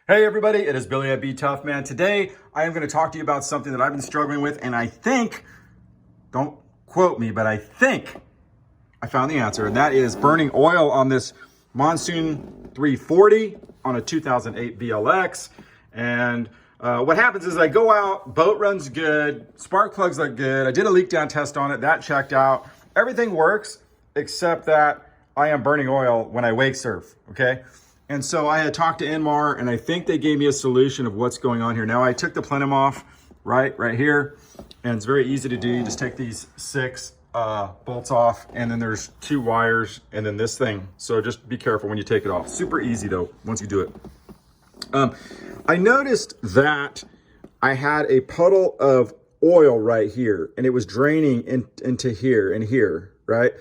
Hey everybody, it is Billy at BTUFF, man. Today, I am going to talk to you about something that I've been struggling with, and I think, don't quote me, but I think I found the answer, and that is burning oil on this Monsoon 340 on a 2008 VLX. And what happens is I go out, boat runs good, spark plugs look good. I did a leak down test on it, that checked out. Everything works, except that I am burning oil when I wake surf, okay? And so I had talked to Indmar, and I think they gave me a solution of what's going on here. Now I took the plenum off, right here, and it's very easy to do. You just take these 6 bolts off, and then there's 2 wires, and then this thing. So just be careful when you take it off. Super easy though, once you do it. I noticed that I had a puddle of oil right here, and it was draining into here and here, right?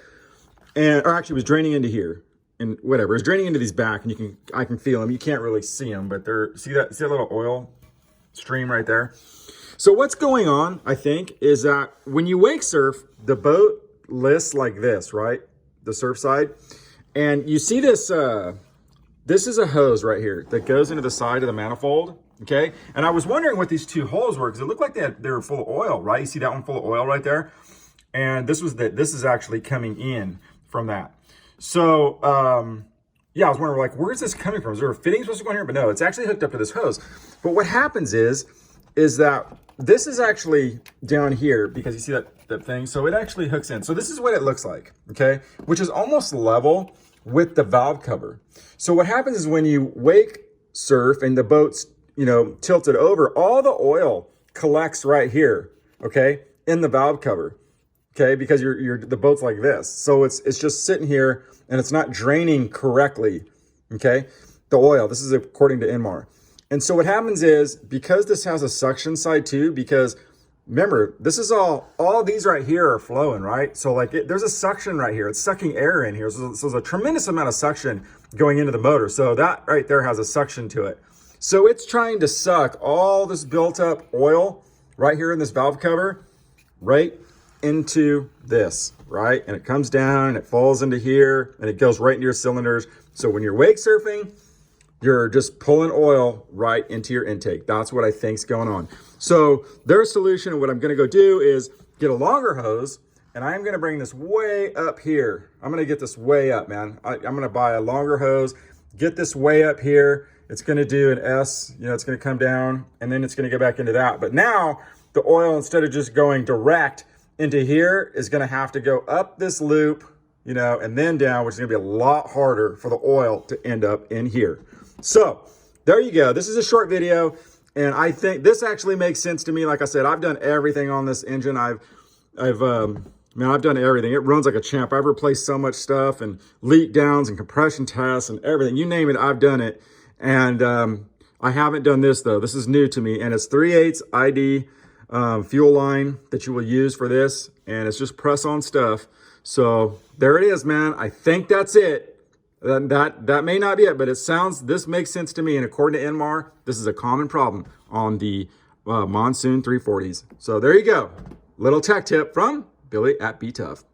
Or actually it was draining into here. And whatever, it's draining into these back, and I can feel them. You can't really see them, but see that little oil stream right there? So what's going on, I think, is that when you wake surf, the boat lists like this, right? The surf side. And you see this, this is a hose right here that goes into the side of the manifold, okay? And I was wondering what these 2 holes were, because it looked like they were full of oil, right? You see that one full of oil right there? And this is actually coming in from that. So, yeah, I was wondering, like, where's this coming from? Is there a fitting supposed to go in here? But no, it's actually hooked up to this hose. But what happens is that this is actually down here, because you see that thing? So it actually hooks in. So this is what it looks like, okay? Which is almost level with the valve cover. So what happens is when you wake surf and the boat's, tilted over, all the oil collects right here, okay, in the valve cover. Okay, because the boat's like this. So it's just sitting here and it's not draining correctly, okay? The oil, this is according to Indmar. And so what happens is, because this has a suction side too, because remember, this is all these right here are flowing, right? So like there's a suction right here. It's sucking air in here. So there's a tremendous amount of suction going into the motor. So that right there has a suction to it. So it's trying to suck all this built up oil right here in this valve cover, right into this, right? And it comes down and it falls into here and it goes right into your cylinders. So when you're wake surfing, you're just pulling oil right into your intake. That's what I think's going on. So their solution, and what I'm gonna go do is get a longer hose, and I'm gonna bring this way up here. I'm gonna get this way up, man. I'm gonna buy a longer hose, get this way up here. It's gonna do an S, it's gonna come down, and then it's gonna go back into that. But now the oil, instead of just going direct into here, is gonna have to go up this loop, and then down, which is gonna be a lot harder for the oil to end up in here. So there you go. This is a short video, and I think this actually makes sense to me. Like I said, I've done everything on this engine. I've done everything. It runs like a champ. I've replaced so much stuff, and leak downs and compression tests and everything. You name it, I've done it. And I haven't done this though. This is new to me, and it's 3/8 ID fuel line that you will use for this, and it's just press on stuff. So there it is, man. I think that's it. That may not be it, but this makes sense to me, and according to Indmar, this is a common problem on the Monsoon 340s. So there you go, little tech tip from Billy at BTUFF.